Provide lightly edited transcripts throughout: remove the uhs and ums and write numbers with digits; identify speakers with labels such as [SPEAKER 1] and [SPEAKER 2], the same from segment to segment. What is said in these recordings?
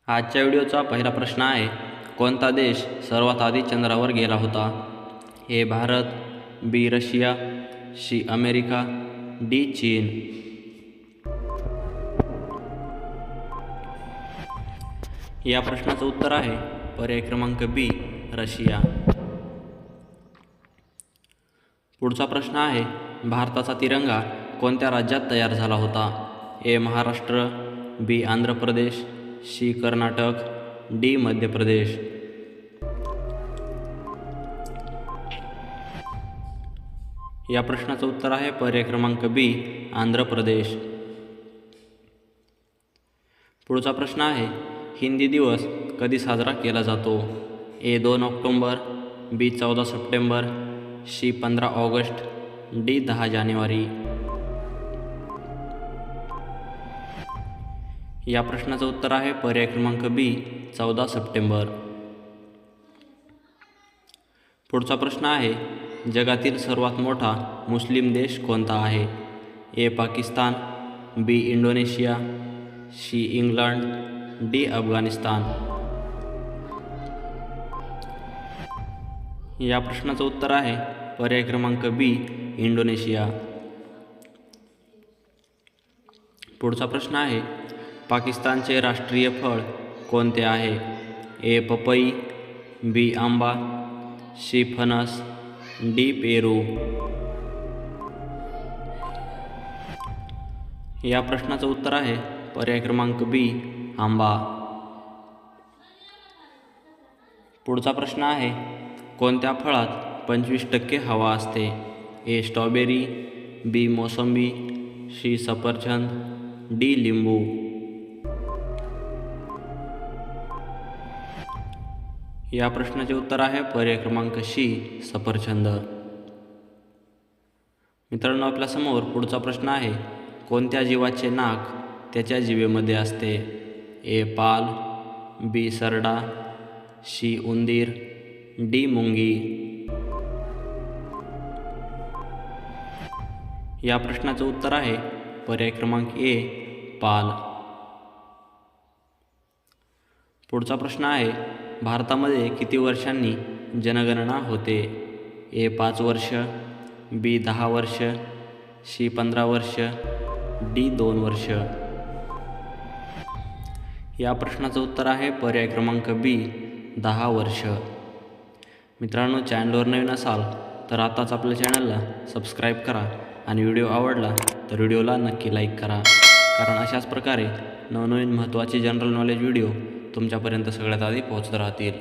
[SPEAKER 1] आजच्या व्हिडिओचा पहिला प्रश्न आहे, कोणता देश सर्वात आधी चंद्रावर गेला होता? ए भारत, बी रशिया, सी अमेरिका, डी चीन. या प्रश्नाचं उत्तर आहे पर्याय क्रमांक बी रशिया. पुढचा प्रश्न आहे, भारताचा तिरंगा कोणत्या राज्यात तयार झाला होता? ए महाराष्ट्र, बी आंध्र प्रदेश, सी कर्नाटक, डी मध्य प्रदेश. या प्रश्नाचं उत्तर आहे पर्याय क्रमांक बी आंध्र प्रदेश. पुढचा प्रश्न आहे, हिंदी दिवस कधी साजरा केला जातो? ए 2 ऑक्टोंबर, बी 14 सप्टेंबर, सी 15 ऑगस्ट, डी 10 जानेवारी. या प्रश्नाचं उत्तर आहे पर्याय क्रमांक बी 14 सप्टेंबर. पुढचा प्रश्न आहे, जगातील सर्वात मोठा मुस्लिम देश कोणता आहे? A Pakistan, B Indonesia, C England, D Afghanistan. या प्रश्नाचं उत्तर आहे पर्याय क्रमांक बी इंडोनेशिया. पुढचा प्रश्न आहे, पाकिस्तानचे राष्ट्रीय फळ कोणते आहे? ए पपई, बी आंबा, सी फणस, डी पेरू. या प्रश्नाचं उत्तर आहे पर्याय क्रमांक बी आंबा. पुढचा प्रश्न आहे, कोणत्या फळात 25% हवा असते? ए स्ट्रॉबेरी, बी मोसंबी, सी सफरचंद, डी लिंबू. या प्रश्नाचे उत्तर आहे पर्याय क्रमांक सी सफरचंद. मित्रांनो, आपल्यासमोर पुढचा प्रश्न आहे, कोणत्या जीवाचे नाक त्याच्या जिभेमध्ये असते? ए पाल, बी सरडा, सी उंदीर, डी मुंगी. या प्रश्नाचं उत्तर आहे पर्याय क्रमांक ए पाल. पुढचा प्रश्न आहे, भारतामध्ये किती वर्षांनी जनगणना होते? ए 5 वर्ष, बी 10 वर्ष, सी 15 वर्ष, डी 2 वर्ष. या प्रश्नाचं उत्तर आहे पर्याय क्रमांक बी 10 वर्ष. मित्रांनो, चॅनलवर नवीन असाल तर आताच आपल्या चॅनलला सबस्क्राईब करा आणि व्हिडिओ आवडला तर व्हिडिओला नक्की लाईक करा, कारण अशाच प्रकारे नवनवीन महत्त्वाचे जनरल नॉलेज व्हिडिओ तुमच्यापर्यंत सगळ्यात आधी पोहोचत राहतील.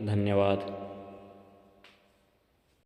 [SPEAKER 1] धन्यवाद.